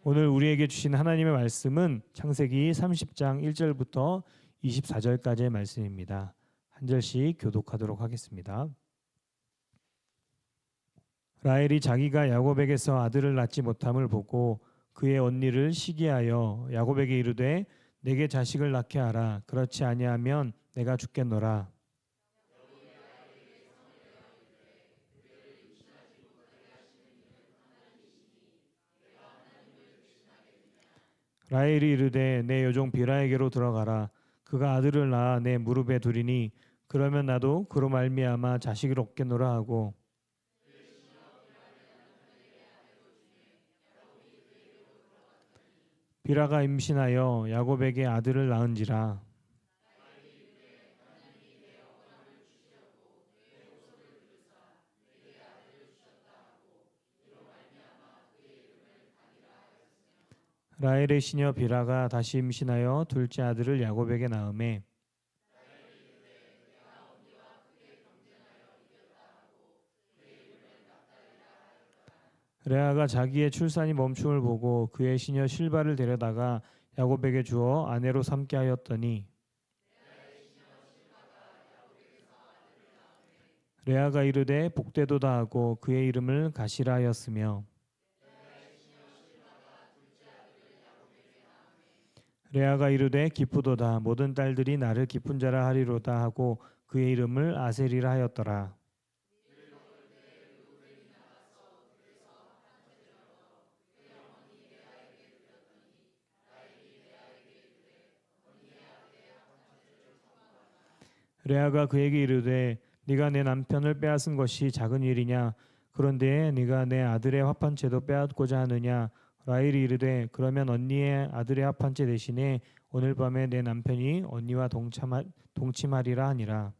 오늘 우리에게 주신 하나님의 말씀은 창세기 30장 1절부터 24절까지의 말씀입니다. 한 절씩 교독하도록 하겠습니다. 라헬이 자기가 야곱에게서 아들을 낳지 못함을 보고 그의 언니를 시기하여 야곱에게 이르되 내게 자식을 낳게 하라. 그렇지 아니하면 내가 죽겠노라. 라헬이 이르되 내 여종 비라에게로 들어가라. 그가 아들을 낳아 내 무릎에 두리니 그러면 나도 그로 말미암아 자식을 얻겠노라 하고 비라가 임신하여 야곱에게 아들을 낳은지라. 라헬의 시녀 비라가 다시 임신하여 둘째 아들을 야곱에게 낳음에 레아가 자기의 출산이 멈춤을 보고 그의 시녀 실바를 데려다가 야곱에게 주어 아내로 삼게 하였더니 레아가 이르되 복되도다 하고 그의 이름을 가시라 하였으며 레아가 이르되 기쁘도다 모든 딸들이 나를 기쁜 자라 하리로다 하고 그의 이름을 아셀이라 하였더라. 레아가 그에게 이르되 네가 내 남편을 빼앗은 것이 작은 일이냐 그런데 네가 내 아들의 합판채도 빼앗고자 하느냐. 라헬이 이르되 그러면 언니의 아들의 합판채 대신에 오늘 밤에 내 남편이 언니와 동침하리라 하니라.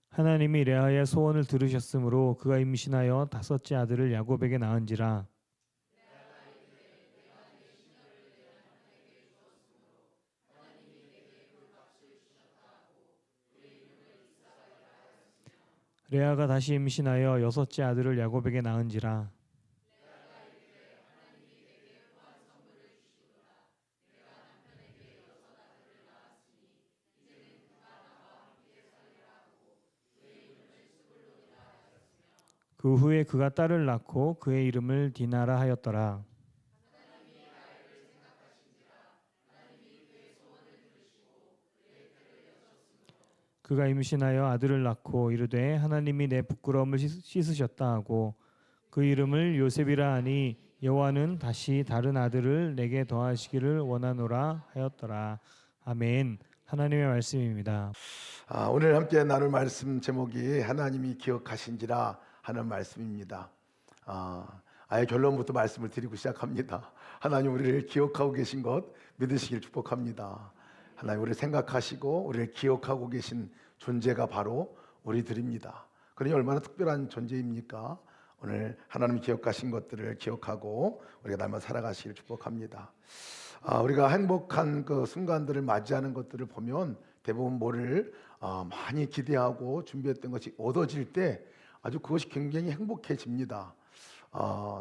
하나님이 레아의 소원을 들으셨으므로 그가 임신하여 다섯째 아들을 야곱에게 낳은지라. 레아가 다시 임신하여 여섯째 아들을 야곱에게 낳은지라. 그 후에 그가 딸을 낳고 그의 이름을 디나라 하였더라. 그가 임신하여 아들을 낳고 이르되 하나님이 내 부끄러움을 씻으셨다 하고 그 이름을 요셉이라 하니 여호와는 다시 다른 아들을 내게 더하시기를 원하노라 하였더라. 아멘. 하나님의 말씀입니다. 오늘 함께 나눌 말씀 제목이 하나님이 기억하신지라 하는 말씀입니다. 아예 결론부터 말씀을 드리고 시작합니다. 하나님 우리를 기억하고 계신 것 믿으시길 축복합니다. 하나님 우리를 생각하시고 우리를 기억하고 계신 존재가 바로 우리들입니다. 그러니 얼마나 특별한 존재입니까? 오늘 하나님이 기억하신 것들을 기억하고 우리가 날마다 살아가시길 축복합니다. 우리가 행복한 그 순간들을 맞이하는 것들을 보면 대부분 뭐를 많이 기대하고 준비했던 것이 얻어질 때 아주 그것이 굉장히 행복해집니다.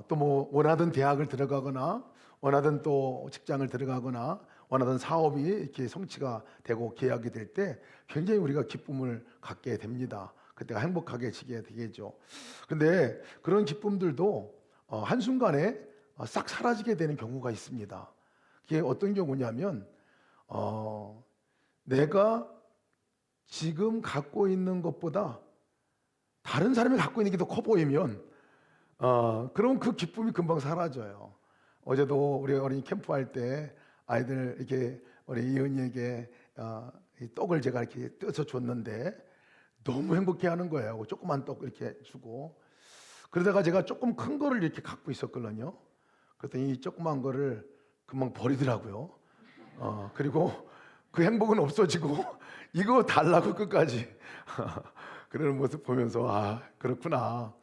또 뭐 원하던 대학을 들어가거나 원하던 또 직장을 들어가거나 원하던 사업이 이렇게 성취가 되고 계약이 될 때 굉장히 우리가 기쁨을 갖게 됩니다. 그때가 행복하게 지게 되겠죠. 근데 그런 기쁨들도 한순간에 싹 사라지게 되는 경우가 있습니다. 그게 어떤 경우냐면 내가 지금 갖고 있는 것보다 다른 사람이 갖고 있는 게 더 커 보이면 그럼 그 기쁨이 금방 사라져요. 어제도 우리 어린이 캠프할 때 아이들 이렇게 우리 이은이에게 이 떡을 제가 이렇게 떼서 줬는데 너무 행복해하는 거예요. 조그만 떡 이렇게 주고 그러다가 제가 조금 큰 거를 이렇게 갖고 있었거든요. 그랬더니 이 조그만 거를 금방 버리더라고요. 그리고 그 행복은 없어지고 이거 달라고 끝까지 그러는 모습 보면서 그렇구나.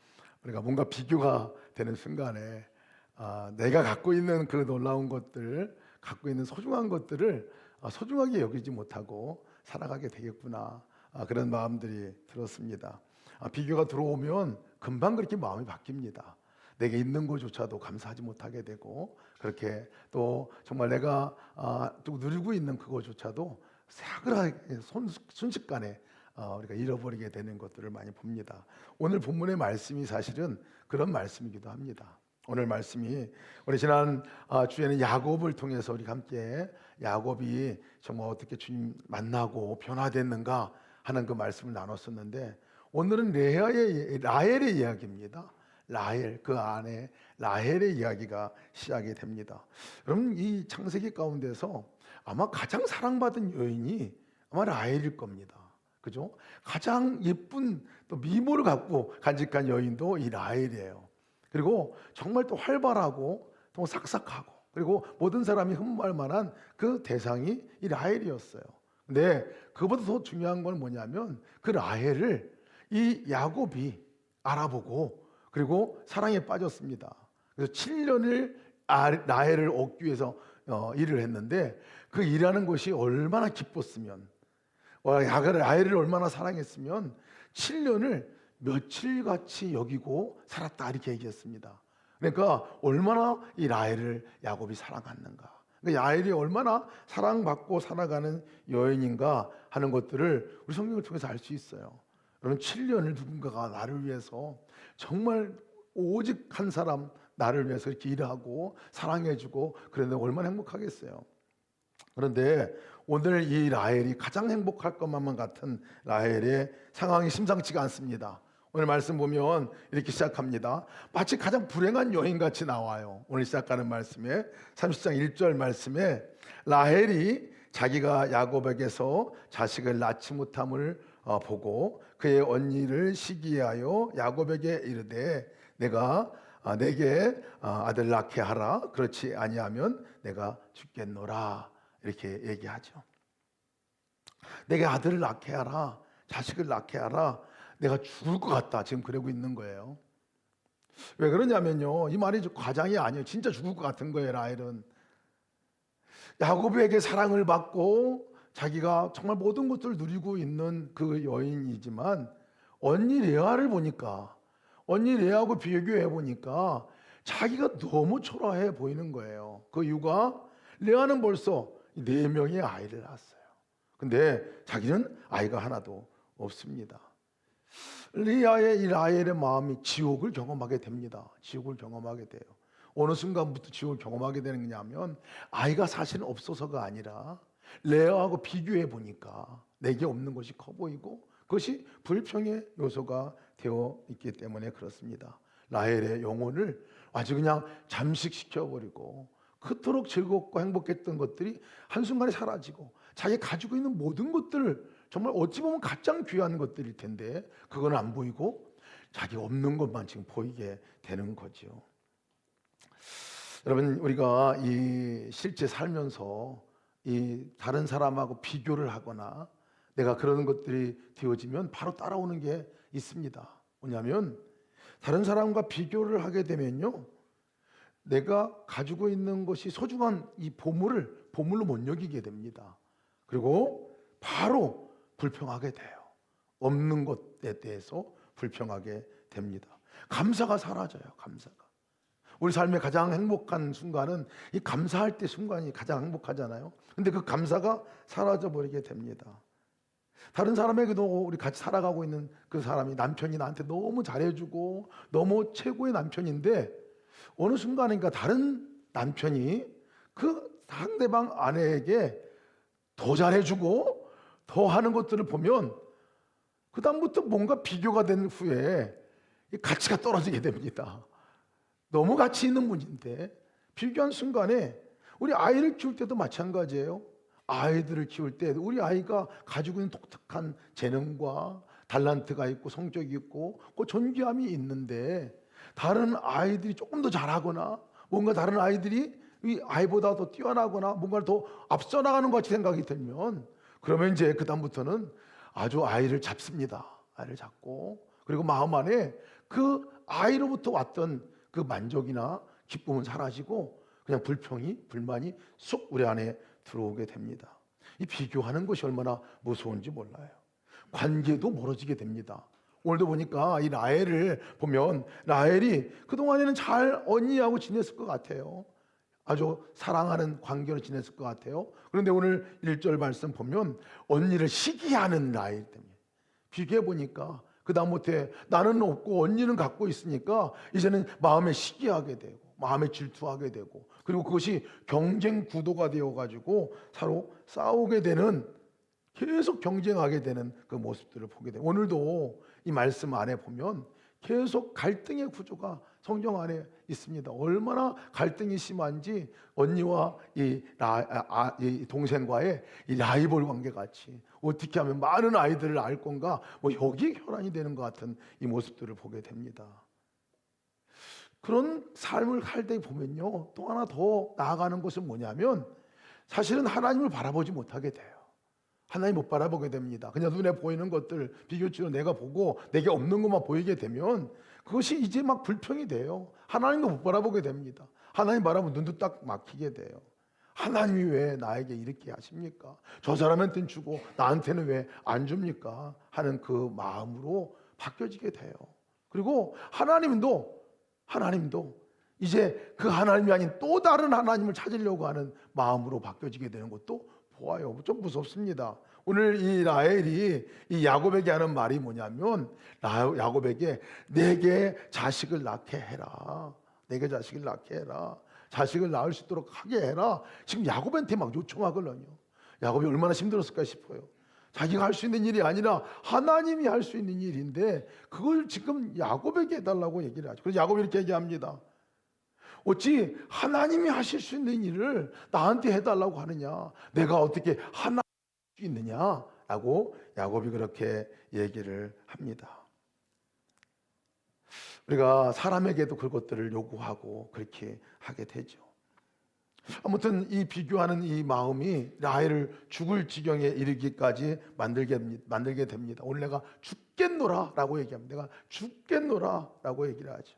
우리가 뭔가 비교가 되는 순간에 내가 갖고 있는 그 놀라운 것들 갖고 있는 소중한 것들을 소중하게 여기지 못하고 살아가게 되겠구나. 그런 마음들이 들었습니다. 비교가 들어오면 금방 그렇게 마음이 바뀝니다. 내게 있는 것조차도 감사하지 못하게 되고, 그렇게 또 정말 내가 또 누리고 있는 그것조차도 사그라게 순식간에 우리가 잃어버리게 되는 것들을 많이 봅니다. 오늘 본문의 말씀이 사실은 그런 말씀이기도 합니다. 오늘 말씀이 우리 지난 주에는 야곱을 통해서 우리 함께 야곱이 정말 어떻게 주님 만나고 변화됐는가 하는 그 말씀을 나눴었는데, 오늘은 라헬의 이야기입니다. 라헬, 그 안에 라헬의 이야기가 시작이 됩니다. 여러분, 이 창세기 가운데서 아마 가장 사랑받은 여인이 아마 라헬일 겁니다. 그죠? 가장 예쁜 또 미모를 갖고 간직한 여인도 이 라헬이에요. 그리고 정말 또 활발하고 또 삭삭하고, 그리고 모든 사람이 흠모할 만한 그 대상이 이 라헬이었어요. 근데 그보다 더 중요한 건 뭐냐면, 그 라헬을 이 야곱이 알아보고 그리고 사랑에 빠졌습니다. 그래서 7년을 라헬을 얻기 위해서 일을 했는데, 그 일하는 것이 얼마나 기뻤으면, 라헬을 얼마나 사랑했으면 7년을 며칠같이 여기고 살았다, 이렇게 얘기했습니다. 그러니까 얼마나 이 라헬을 야곱이 사랑했는가, 그러니까 라헬이 얼마나 사랑받고 살아가는 여인인가 하는 것들을 우리 성경을 통해서 알 수 있어요. 여러분, 7년을 누군가가 나를 위해서 정말 오직 한 사람 나를 위해서 이렇게 일하고 사랑해주고 그런데 얼마나 행복하겠어요. 그런데 오늘 이 라헬이 가장 행복할 것만 같은 라헬의 상황이 심상치가 않습니다. 오늘 말씀 보면 이렇게 시작합니다. 마치 가장 불행한 여인같이 나와요. 오늘 시작하는 말씀에 30장 1절 말씀에 라헬이 자기가 야곱에게서 자식을 낳지 못함을 보고 그의 언니를 시기하여 야곱에게 이르되 내게 아들 낳게 하라. 그렇지 아니하면 내가 죽겠노라. 이렇게 얘기하죠. 내게 아들을 낳게 하라, 자식을 낳게 하라. 내가 죽을 것 같다, 지금 그러고 있는 거예요. 왜 그러냐면요, 이 말이 과장이 아니에요. 진짜 죽을 것 같은 거예요. 라헬은 야곱에게 사랑을 받고 자기가 정말 모든 것들을 누리고 있는 그 여인이지만, 언니 레아를 보니까, 언니 레아하고 비교해 보니까 자기가 너무 초라해 보이는 거예요. 그 이유가 레아는 벌써 4명의 아이를 낳았어요. 근데 자기는 아이가 하나도 없습니다. 이 라헬의 마음이 지옥을 경험하게 됩니다. 지옥을 경험하게 돼요. 어느 순간부터 지옥을 경험하게 되는 거냐면, 아이가 사실은 없어서가 아니라 레아하고 비교해 보니까 내게 없는 것이 커 보이고 그것이 불평의 요소가 되어 있기 때문에 그렇습니다. 라헬의 영혼을 아주 그냥 잠식시켜버리고 그토록 즐겁고 행복했던 것들이 한순간에 사라지고, 자기 가지고 있는 모든 것들을 정말 어찌 보면 가장 귀한 것들일 텐데 그건 안 보이고 자기 없는 것만 지금 보이게 되는 거죠. 여러분, 우리가 이 실제 살면서 이 다른 사람하고 비교를 하거나 내가 그러는 것들이 되어지면 바로 따라오는 게 있습니다. 뭐냐면, 다른 사람과 비교를 하게 되면요, 내가 가지고 있는 것이 소중한 이 보물로 못 여기게 됩니다. 그리고 바로 불평하게 돼요. 없는 것에 대해서 불평하게 됩니다. 감사가 사라져요. 감사가. 우리 삶의 가장 행복한 순간은 이 감사할 때 순간이 가장 행복하잖아요. 근데 그 감사가 사라져 버리게 됩니다. 다른 사람에게도, 우리 같이 살아가고 있는 그 사람이, 남편이 나한테 너무 잘해주고 너무 최고의 남편인데 어느 순간인가 다른 남편이 그 상대방 아내에게 더 잘해주고 더 하는 것들을 보면 그 다음부터 뭔가 비교가 된 후에 이 가치가 떨어지게 됩니다. 너무 가치 있는 분인데 비교한 순간에, 우리 아이를 키울 때도 마찬가지예요. 아이들을 키울 때 우리 아이가 가지고 있는 독특한 재능과 달란트가 있고 성격이 있고 그 존귀함이 있는데, 다른 아이들이 조금 더 잘하거나 뭔가 다른 아이들이 이 아이보다 더 뛰어나거나 뭔가를 더 앞서 나가는 것 같이 생각이 들면, 그러면 이제 그 다음부터는 아주 아이를 잡습니다. 아이를 잡고, 그리고 마음 안에 그 아이로부터 왔던 그 만족이나 기쁨은 사라지고 그냥 불만이 쑥 우리 안에 들어오게 됩니다. 이 비교하는 것이 얼마나 무서운지 몰라요. 관계도 멀어지게 됩니다. 오늘도 보니까 이 라헬을 보면 라헬이 그동안에는 잘 언니하고 지냈을 것 같아요. 아주 사랑하는 관계로 지냈을 것 같아요. 그런데 오늘 1절 말씀 보면 언니를 시기하는 라헬 때문에 비교해 보니까 그다음부터 나는 없고 언니는 갖고 있으니까 이제는 마음에 시기하게 되고 마음에 질투하게 되고 그리고 그것이 경쟁 구도가 되어가지고 서로 싸우게 되는 계속 경쟁하게 되는 그 모습들을 보게 돼요. 오늘도 이 말씀 안에 보면 계속 갈등의 구조가 성경 안에 있습니다. 얼마나 갈등이 심한지 언니와 이 동생과의 이 라이벌 관계 같이 어떻게 하면 많은 아이들을 알 건가 뭐 여기에 혈안이 되는 것 같은 이 모습들을 보게 됩니다. 그런 삶을 할 때 보면요 또 하나 더 나아가는 것은 뭐냐면 사실은 하나님을 바라보지 못하게 돼요. 하나님 못 바라보게 됩니다. 그냥 눈에 보이는 것들 비교치로 내가 보고 내게 없는 것만 보이게 되면 그것이 이제 막 불평이 돼요. 하나님도 못 바라보게 됩니다. 하나님 바라보면 눈도 딱 막히게 돼요. 하나님이 왜 나에게 이렇게 하십니까? 저 사람한테는 주고 나한테는 왜 안 줍니까? 하는 그 마음으로 바뀌어지게 돼요. 그리고 하나님도 이제 그 하나님이 아닌 또 다른 하나님을 찾으려고 하는 마음으로 바뀌어지게 되는 것도 보아요. 좀 무섭습니다. 오늘 이 라헬이 이 야곱에게 하는 말이 뭐냐면 야곱에게 내게 자식을 낳게 해라. 내게 자식을 낳게 해라. 자식을 낳을 수 있도록 하게 해라. 지금 야곱한테 막 요청하거든요. 야곱이 얼마나 힘들었을까 싶어요. 자기가 할 수 있는 일이 아니라 하나님이 할 수 있는 일인데 그걸 지금 야곱에게 해달라고 얘기를 하죠. 그래서 야곱이 이렇게 얘기합니다. 어찌 하나님이 하실 수 있는 일을 나한테 해달라고 하느냐? 내가 어떻게 하나님 할 수 있느냐라고 야곱이 그렇게 얘기를 합니다. 우리가 사람에게도 그것들을 요구하고 그렇게 하게 되죠. 아무튼 이 비교하는 이 마음이 라헬을 죽을 지경에 이르기까지 만들게 됩니다. 오늘 내가 죽겠노라라고 얘기합니다. 내가 죽겠노라라고 얘기를 하죠.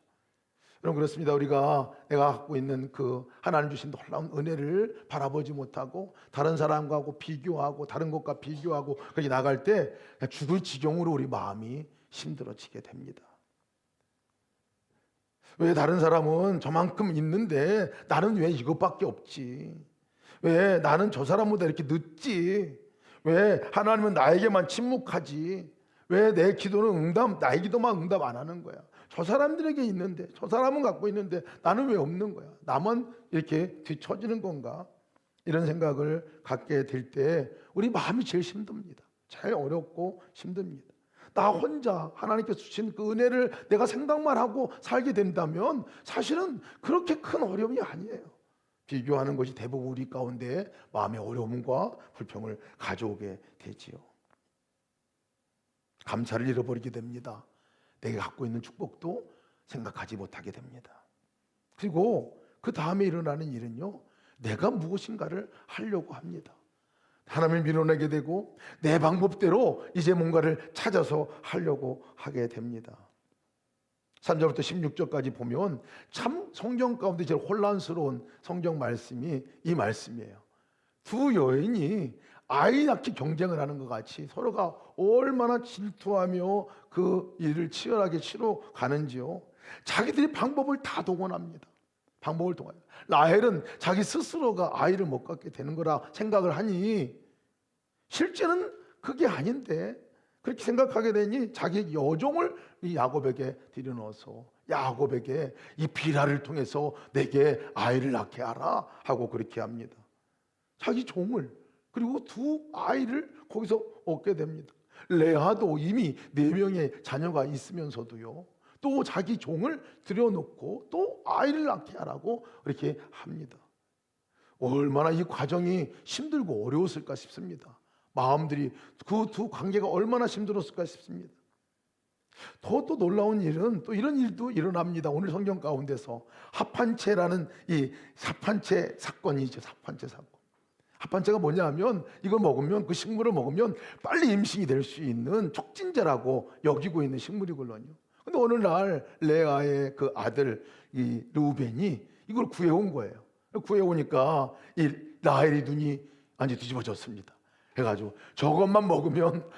여러분 그렇습니다. 우리가 내가 갖고 있는 그 하나님 주신 놀라운 은혜를 바라보지 못하고 다른 사람과 비교하고 다른 것과 비교하고 그렇게 나갈 때 죽을 지경으로 우리 마음이 힘들어지게 됩니다. 왜 다른 사람은 저만큼 있는데 나는 왜 이것밖에 없지? 왜 나는 저 사람보다 이렇게 늦지? 왜 하나님은 나에게만 침묵하지? 왜 내 기도는 나의 기도만 응답 안 하는 거야? 저 사람들에게 있는데 저 사람은 갖고 있는데 나는 왜 없는 거야? 나만 이렇게 뒤처지는 건가? 이런 생각을 갖게 될 때 우리 마음이 제일 힘듭니다. 제일 어렵고 힘듭니다. 나 혼자 하나님께서 주신 그 은혜를 내가 생각만 하고 살게 된다면 사실은 그렇게 큰 어려움이 아니에요. 비교하는 것이 대부분 우리 가운데 마음의 어려움과 불평을 가져오게 되지요. 감사를 잃어버리게 됩니다. 내가 갖고 있는 축복도 생각하지 못하게 됩니다. 그리고 그 다음에 일어나는 일은요, 내가 무엇인가를 하려고 합니다. 하나님을 밀어내게 되고 내 방법대로 이제 뭔가를 찾아서 하려고 하게 됩니다. 3절부터 16절까지 보면 참 성경 가운데 제일 혼란스러운 성경 말씀이 이 말씀이에요. 두 여인이 아이 낳기 경쟁을 하는 것 같이 서로가 얼마나 질투하며 그 일을 치열하게 치러 가는지요. 자기들이 방법을 다 동원합니다. 방법을 동원. 라헬은 자기 스스로가 아이를 못 갖게 되는 거라 생각을 하니 실제는 그게 아닌데 그렇게 생각하게 되니 자기 여종을 이 야곱에게 들여넣어서 야곱에게 이 비라를 통해서 내게 아이를 낳게 하라 하고 그렇게 합니다. 자기 종을 그리고 두 아이를 거기서 얻게 됩니다. 레아도 이미 4명의 자녀가 있으면서도요. 또 자기 종을 들여놓고 또 아이를 낳게 하라고 그렇게 합니다. 얼마나 이 과정이 힘들고 어려웠을까 싶습니다. 마음들이 그 두 관계가 얼마나 힘들었을까 싶습니다. 더 또 놀라운 일은 또 이런 일도 일어납니다. 오늘 성경 가운데서 합한채라는 이 합한채 사건이죠. 합한채 사건. 합한채가 뭐냐 하면 이걸 먹으면 그 식물을 먹으면 빨리 임신이 될 수 있는 촉진제라고 여기고 있는 식물이거든요. 근데 어느 날 레아의 그 아들 이 르우벤이 이걸 구해온 거예요. 구해오니까 이 라헬이 눈이 완전히 뒤집어졌습니다. 해가지고 저것만 먹으면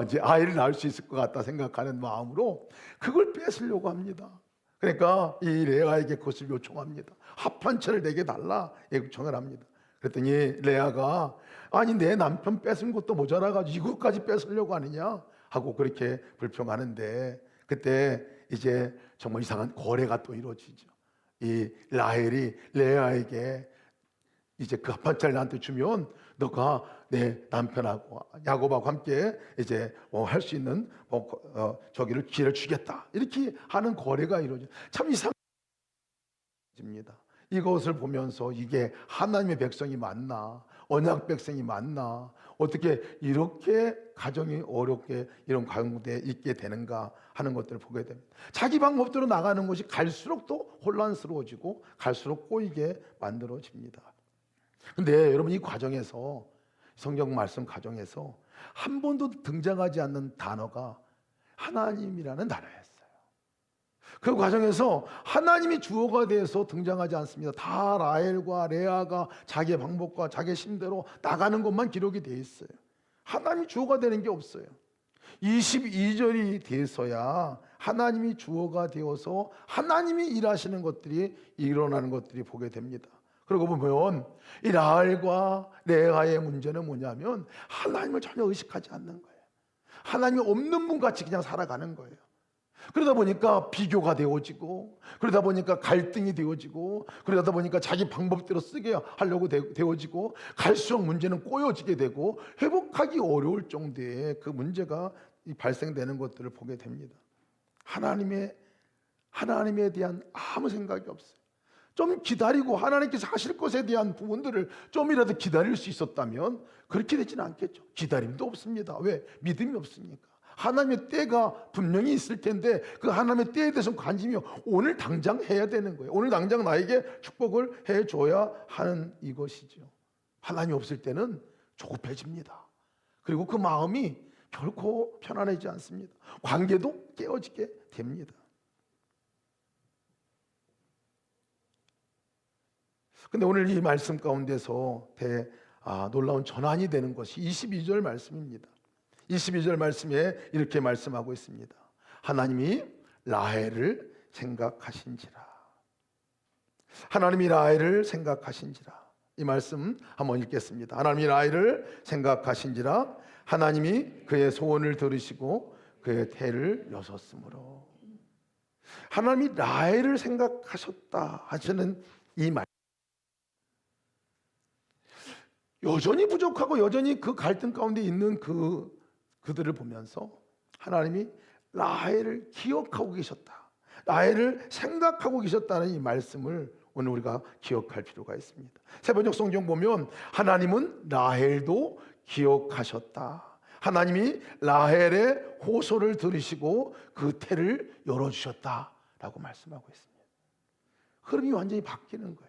이제 아이를 낳을 수 있을 것 같다 생각하는 마음으로 그걸 뺏으려고 합니다. 그러니까 이 레아에게 그것을 요청합니다. 합한 채를 내게 달라 요청을 합니다. 그랬더니 레아가 아니 내 남편 뺏은 것도 모자라가지고 이것까지 뺏으려고 하느냐 하고 그렇게 불평하는데, 그때 이제 정말 이상한 거래가 또 이루어지죠. 이 라헬이 레아에게 이제 그 합한 채를 나한테 주면 너가 내 남편하고 야곱하고 함께 이제 할 수 있는 저기를 기회를 주겠다, 이렇게 하는 거래가 이루어져. 참 이상합니다. 이것을 보면서 이게 하나님의 백성이 맞나, 언약 백성이 맞나, 어떻게 이렇게 가정이 어렵게 이런 가운데 있게 되는가 하는 것들을 보게 됩니다. 자기 방법대로 나가는 것이 갈수록 또 혼란스러워지고 갈수록 꼬이게 만들어집니다. 근데 여러분, 이 과정에서, 성경 말씀 과정에서 한 번도 등장하지 않는 단어가 하나님이라는 단어였어요. 그 과정에서 하나님이 주어가 돼서 등장하지 않습니다. 다 라헬과 레아가 자기의 방법과 자기의 심대로 나가는 것만 기록이 되어 있어요. 하나님이 주어가 되는 게 없어요. 22절이 돼서야 하나님이 주어가 되어서 하나님이 일하시는 것들이 일어나는 것들이 보게 됩니다. 그러고 보면 이 라헬과 레아의 문제는 뭐냐면 하나님을 전혀 의식하지 않는 거예요. 하나님이 없는 분 같이 그냥 살아가는 거예요. 그러다 보니까 비교가 되어지고, 그러다 보니까 갈등이 되어지고, 그러다 보니까 자기 방법대로 쓰게 하려고 되어지고, 갈수록 문제는 꼬여지게 되고 회복하기 어려울 정도의 그 문제가 발생되는 것들을 보게 됩니다. 하나님에 대한 아무 생각이 없어요. 좀 기다리고 하나님께서 하실 것에 대한 부분들을 좀이라도 기다릴 수 있었다면 그렇게 되지는 않겠죠. 기다림도 없습니다. 왜? 믿음이 없으니까. 하나님의 때가 분명히 있을 텐데 그 하나님의 때에 대해서 관심이 오늘 당장 해야 되는 거예요. 오늘 당장 나에게 축복을 해줘야 하는 이것이죠. 하나님이 없을 때는 조급해집니다. 그리고 그 마음이 결코 편안하지 않습니다. 관계도 깨어지게 됩니다. 근데 오늘 이 말씀 가운데서 놀라운 전환이 되는 것이 22절 말씀입니다. 22절 말씀에 이렇게 말씀하고 있습니다. 하나님이 라헬을 생각하신지라. 하나님이 라헬을 생각하신지라. 이 말씀 한번 읽겠습니다. 하나님이 라헬을 생각하신지라. 하나님이 그의 소원을 들으시고 그의 태를 여섰으므로. 하나님이 라헬을 생각하셨다 하시는 이 말, 여전히 부족하고 여전히 그 갈등 가운데 있는 그들을 보면서 하나님이 라헬을 기억하고 계셨다, 라헬을 생각하고 계셨다는 이 말씀을 오늘 우리가 기억할 필요가 있습니다. 세번역 성경 보면 하나님은 라헬도 기억하셨다, 하나님이 라헬의 호소를 들으시고 그 태를 열어주셨다라고 말씀하고 있습니다. 흐름이 완전히 바뀌는 거예요.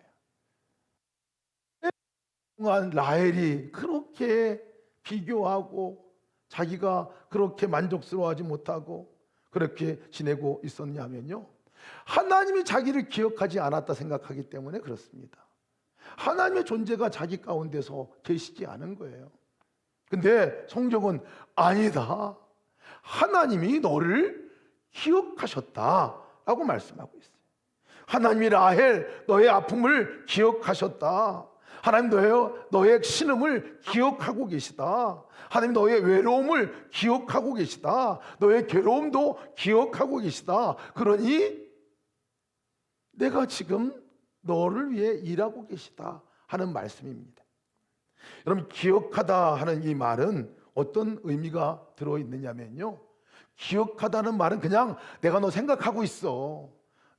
그동안 라헬이 그렇게 비교하고 자기가 그렇게 만족스러워하지 못하고 그렇게 지내고 있었냐면요, 하나님이 자기를 기억하지 않았다 생각하기 때문에 그렇습니다. 하나님의 존재가 자기 가운데서 계시지 않은 거예요. 근데 성경은 아니다, 하나님이 너를 기억하셨다라고 말씀하고 있어요. 하나님이 라헬 너의 아픔을 기억하셨다. 하나님 너의 신음을 기억하고 계시다. 하나님 너의 외로움을 기억하고 계시다. 너의 괴로움도 기억하고 계시다. 그러니 내가 지금 너를 위해 일하고 계시다 하는 말씀입니다. 여러분, 기억하다 하는 이 말은 어떤 의미가 들어있느냐면요, 기억하다는 말은 그냥 내가 너 생각하고 있어,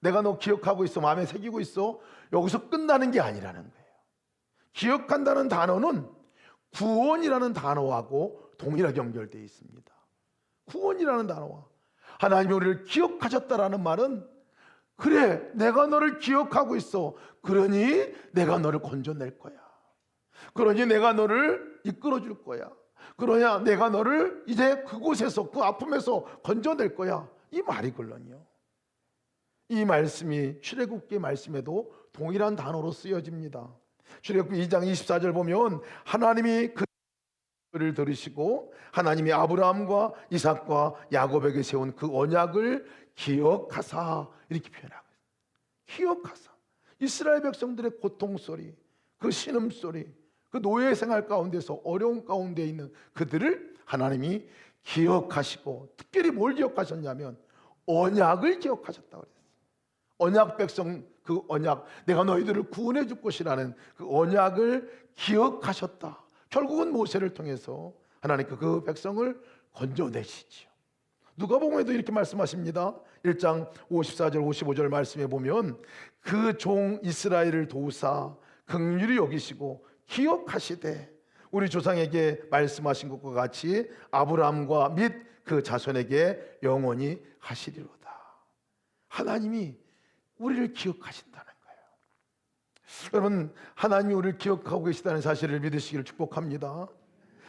내가 너 기억하고 있어, 마음에 새기고 있어, 여기서 끝나는 게 아니라는 거예요. 기억한다는 단어는 구원이라는 단어하고 동일하게 연결되어 있습니다. 구원이라는 단어와 하나님이 우리를 기억하셨다라는 말은, 그래 내가 너를 기억하고 있어, 그러니 내가 너를 건져낼 거야, 그러니 내가 너를 이끌어 줄 거야, 그러냐 내가 너를 이제 그곳에서 그 아픔에서 건져낼 거야, 이 말이걸요. 이 말씀이 출애굽기 말씀에도 동일한 단어로 쓰여집니다. 출애굽기 2장 24절 보면 하나님이 그를 들으시고 하나님이 아브라함과 이삭과 야곱에게 세운 그 언약을 기억하사, 이렇게 표현하고 있어요. 기억하사. 이스라엘 백성들의 고통 소리, 그 신음 소리, 그 노예 생활 가운데서 어려운 가운데 있는 그들을 하나님이 기억하시고, 특별히 뭘 기억하셨냐면 언약을 기억하셨다고 그랬어요. 언약 백성, 그 언약, 내가 너희들을 구원해 줄 것이라는 그 언약을 기억하셨다. 결국은 모세를 통해서 하나님께 그 백성을 건져내시지요. 누가복음에도 이렇게 말씀하십니다. 1장 54절 55절 말씀에 보면 그 종 이스라엘을 도우사 긍휼히 여기시고 기억하시되 우리 조상에게 말씀하신 것과 같이 아브라함과 및 그 자손에게 영원히 하시리로다. 하나님이 우리를 기억하신다는 거예요. 여러분, 하나님이 우리를 기억하고 계시다는 사실을 믿으시기를 축복합니다.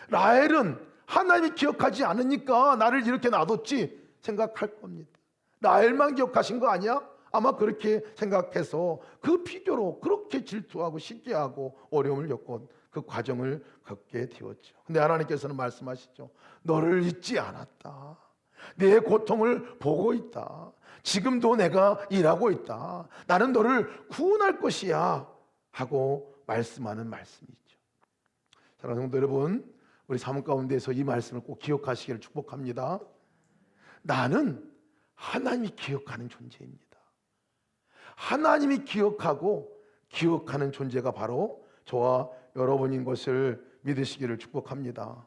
라헬은 하나님이 기억하지 않으니까 나를 이렇게 놔뒀지 생각할 겁니다. 라헬만 기억하신 거 아니야? 아마 그렇게 생각해서 그 필요로 그렇게 질투하고 시기하고 어려움을 겪고 그 과정을 겪게 되었죠. 근데 하나님께서는 말씀하시죠. 너를 잊지 않았다. 내 고통을 보고 있다. 지금도 내가 일하고 있다. 나는 너를 구원할 것이야 하고 말씀하는 말씀이죠. 사랑하는 성도 여러분, 우리 삶 가운데서 이 말씀을 꼭 기억하시기를 축복합니다. 나는 하나님이 기억하는 존재입니다. 하나님이 기억하고 기억하는 존재가 바로 저와 여러분인 것을 믿으시기를 축복합니다.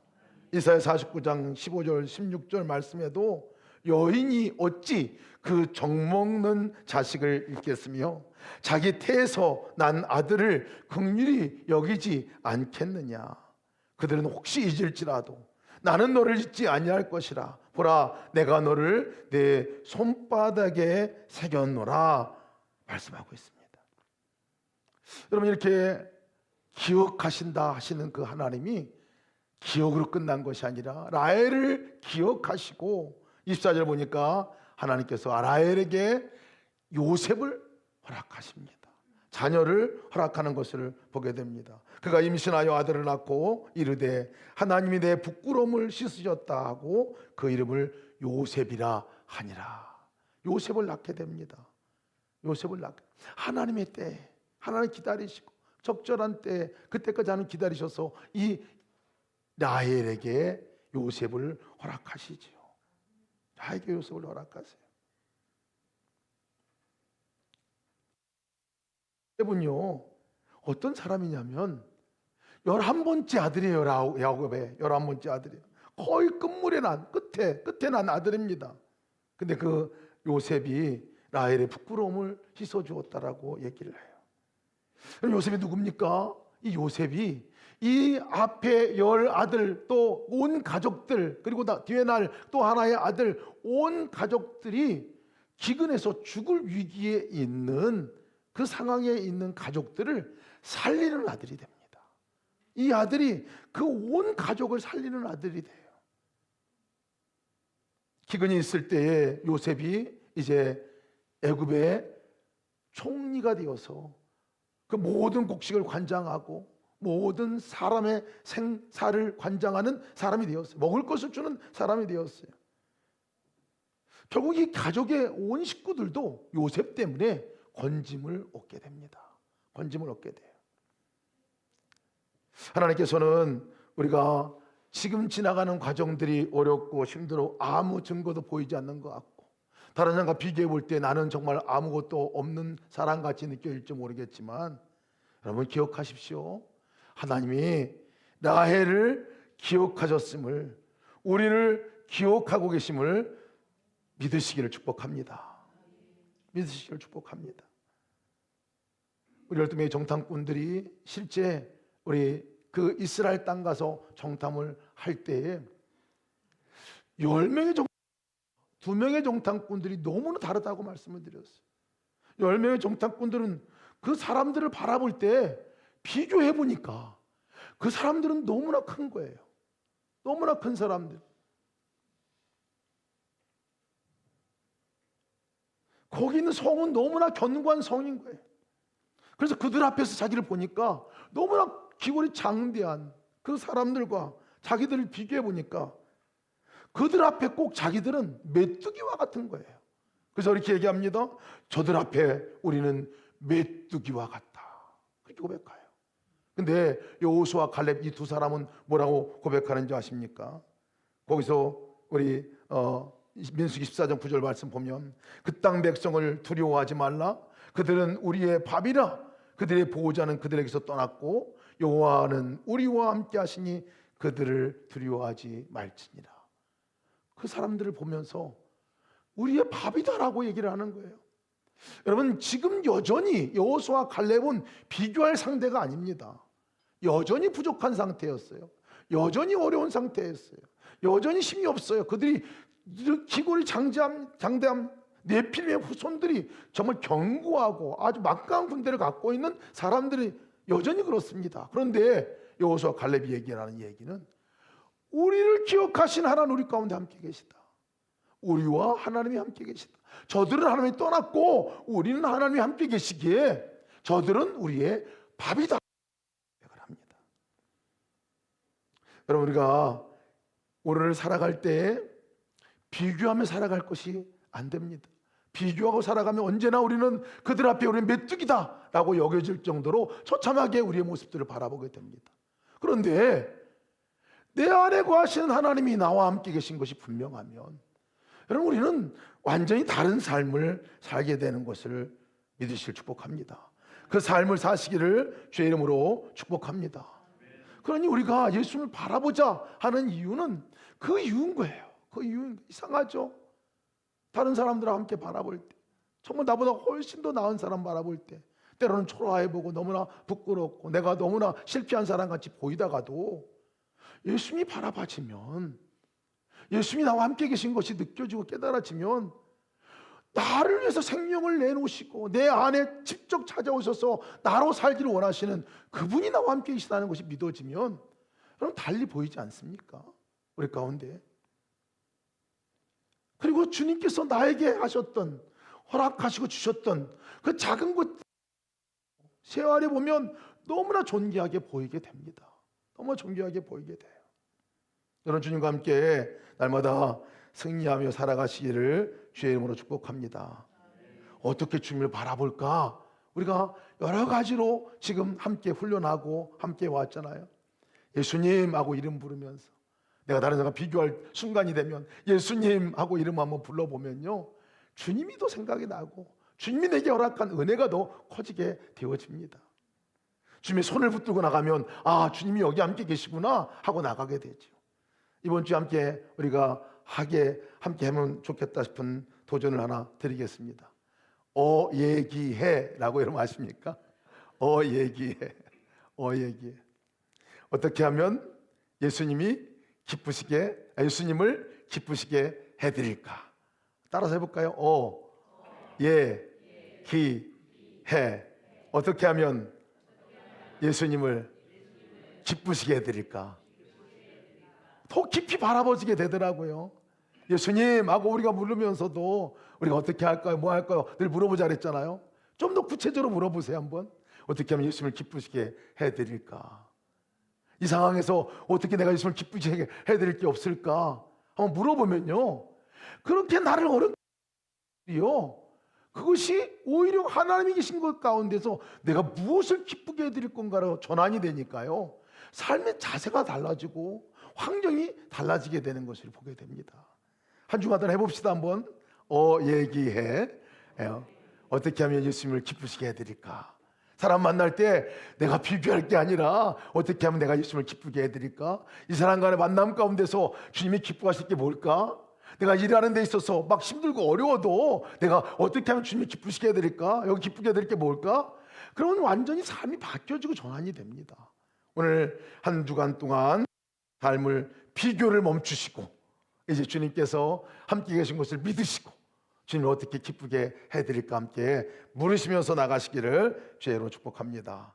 이사야 49장 15절 16절 말씀에도 여인이 어찌 그 정먹는 자식을 잃겠으며 자기 태에서 난 아들을 긍휼히 여기지 않겠느냐. 그들은 혹시 잊을지라도 나는 너를 잊지 아니할 것이라. 보라, 내가 너를 내 손바닥에 새겼노라 말씀하고 있습니다. 여러분, 이렇게 기억하신다 하시는 그 하나님이 기억으로 끝난 것이 아니라 라헬을 기억하시고 24절 보니까 하나님께서 라헬에게 요셉을 허락하십니다. 자녀를 허락하는 것을 보게 됩니다. 그가 임신하여 아들을 낳고 이르되 하나님이 내 부끄러움을 씻으셨다 하고 그 이름을 요셉이라 하니라. 요셉을 낳게 됩니다. 요셉을 낳게. 하나님의 때, 하나님 기다리시고 적절한 때, 그때까지 하나님 기다리셔서 이 라헬에게 요셉을 허락하시지요. 나에게 요셉을 허락하세요. 요셉은요, 어떤 사람이냐면 11번째 아들이에요. 야곱의 11번째 아들이에요. 거의 끝물에 난, 끝에 난 아들입니다. 근데 그 요셉이 라헬의 부끄러움을 씻어주었다라고 얘기를 해요. 요셉이 누굽니까? 이 요셉이 이 앞에 10아들 또 온 가족들, 그리고 뒤에 날 또 하나의 아들, 온 가족들이 기근에서 죽을 위기에 있는 그 상황에 있는 가족들을 살리는 아들이 됩니다. 이 아들이 그 온 가족을 살리는 아들이 돼요. 기근이 있을 때에 요셉이 이제 애굽의 총리가 되어서 그 모든 곡식을 관장하고 모든 사람의 생사를 관장하는 사람이 되었어요. 먹을 것을 주는 사람이 되었어요. 결국 이 가족의 온 식구들도 요셉 때문에 건짐을 얻게 됩니다. 건짐을 얻게 돼요. 하나님께서는 우리가 지금 지나가는 과정들이 어렵고 힘들어 아무 증거도 보이지 않는 것 같고 다른 사람과 비교해 볼 때 나는 정말 아무것도 없는 사람같이 느껴질지 모르겠지만 여러분 기억하십시오. 하나님이 라헬을 기억하셨음을, 우리를 기억하고 계심을 믿으시기를 축복합니다. 믿으시기를 축복합니다. 우리 열두명의 정탐꾼들이 실제 우리 그 이스라엘 땅 가서 정탐을 할 때에 10명의 2명의 정탐꾼들이 너무나 다르다고 말씀을 드렸어요. 10명의 정탐꾼들은 그 사람들을 바라볼 때 비교해 보니까 그 사람들은 너무나 큰 거예요. 너무나 큰 사람들. 거기 있는 성은 너무나 견고한 성인 거예요. 그래서 그들 앞에서 자기를 보니까 너무나 기골이 장대한 그 사람들과 자기들을 비교해 보니까 그들 앞에 꼭 자기들은 메뚜기와 같은 거예요. 그래서 이렇게 얘기합니다. 저들 앞에 우리는 메뚜기와 같다. 그렇게 고백해요. 근데 여호수아 갈렙 이 두 사람은 뭐라고 고백하는지 아십니까? 거기서 우리 민수기 14장 9절 말씀 보면 그 땅 백성을 두려워하지 말라. 그들은 우리의 밥이라. 그들의 보호자는 그들에게서 떠났고 여호와는 우리와 함께 하시니 그들을 두려워하지 말지니라. 그 사람들을 보면서 우리의 밥이다라고 얘기를 하는 거예요. 여러분, 지금 여전히 여호수아 갈렙은 비교할 상대가 아닙니다. 여전히 부족한 상태였어요. 여전히 어려운 상태였어요. 여전히 힘이 없어요. 그들이 기골이 장대한 네필림의 후손들이 정말 견고하고 아주 막강한 군대를 갖고 있는 사람들이 여전히 그렇습니다. 그런데 여호수아 갈렙이 얘기하는 얘기는 우리를 기억하신 하나님 우리 가운데 함께 계시다. 우리와 하나님이 함께 계시다. 저들은 하나님이 떠났고 우리는 하나님이 함께 계시기에 저들은 우리의 밥이다. 합니다. 여러분, 우리가 오늘을 살아갈 때 비교하며 살아갈 것이 안 됩니다. 비교하고 살아가면 언제나 우리는 그들 앞에 우리는 메뚜기다 라고 여겨질 정도로 처참하게 우리의 모습들을 바라보게 됩니다. 그런데 내 안에 거하시는 하나님이 나와 함께 계신 것이 분명하면 여러분, 우리는 완전히 다른 삶을 살게 되는 것을 믿으실 축복합니다. 그 삶을 사시기를 주의 이름으로 축복합니다. 그러니 우리가 예수님을 바라보자 하는 이유는 그 이유인 거예요. 그 이유는 이상하죠. 다른 사람들과 함께 바라볼 때 정말 나보다 훨씬 더 나은 사람 바라볼 때 때로는 초라해 보고 너무나 부끄럽고 내가 너무나 실패한 사람 같이 보이다가도 예수님이 바라봐지면, 예수님이 나와 함께 계신 것이 느껴지고 깨달아지면 나를 위해서 생명을 내놓으시고 내 안에 직접 찾아오셔서 나로 살기를 원하시는 그분이 나와 함께 계시다는 것이 믿어지면 여러분, 달리 보이지 않습니까? 우리 가운데. 그리고 주님께서 나에게 하셨던, 허락하시고 주셨던 그 작은 것 세월에 보면 너무나 존귀하게 보이게 됩니다. 너무 존귀하게 보이게 돼요. 여러분, 주님과 함께 날마다 승리하며 살아가시기를 주의 이름으로 축복합니다. 어떻게 주님을 바라볼까? 우리가 여러 가지로 지금 함께 훈련하고 함께 왔잖아요. 예수님 하고 이름 부르면서 내가 다른 사람과 비교할 순간이 되면 예수님 하고 이름 한번 불러보면요, 주님이 더 생각이 나고 주님이 내게 허락한 은혜가 더 커지게 되어집니다. 주님의 손을 붙들고 나가면 아, 주님이 여기 함께 계시구나 하고 나가게 되죠. 이번 주에 함께 우리가 함께 하면 좋겠다 싶은 도전을 하나 드리겠습니다. 얘기해 라고 여러분 아십니까? 얘기해. 얘기해. 어떻게 하면 예수님을 기쁘시게 해드릴까? 따라서 해볼까요? 해. 어떻게 하면 예수님을 기쁘시게 해드릴까? 더 깊이 바라보지게 되더라고요. 예수님 하고 우리가 물으면서도 우리가 어떻게 할까요? 뭐 할까요? 늘 물어보자 그랬잖아요. 좀 더 구체적으로 물어보세요. 한번. 어떻게 하면 예수님을 기쁘시게 해드릴까? 이 상황에서 어떻게 내가 예수님을 기쁘시게 해드릴 게 없을까? 한번 물어보면요, 그렇게 나를 어렵게요, 그것이 오히려 하나님이 계신 것 가운데서 내가 무엇을 기쁘게 해드릴 건가로 전환이 되니까요, 삶의 자세가 달라지고 환경이 달라지게 되는 것을 보게 됩니다. 한 주마다 해봅시다. 한번. 얘기해. 어떻게 하면 예수님을 기쁘시게 해드릴까? 사람 만날 때 내가 비교할 게 아니라 어떻게 하면 내가 예수님을 기쁘게 해드릴까? 이 사람과의 만남 가운데서 주님이 기뻐하실 게 뭘까? 내가 일하는 데 있어서 막 힘들고 어려워도 내가 어떻게 하면 주님이 기쁘시게 해드릴까? 여기 기쁘게 해드릴 게 뭘까? 그러면 완전히 삶이 바뀌어지고 전환이 됩니다. 오늘 한 주간 동안 삶을 비교를 멈추시고 이제 주님께서 함께 계신 것을 믿으시고 주님을 어떻게 기쁘게 해드릴까 함께 물으시면서 나가시기를 주의 이름으로 축복합니다.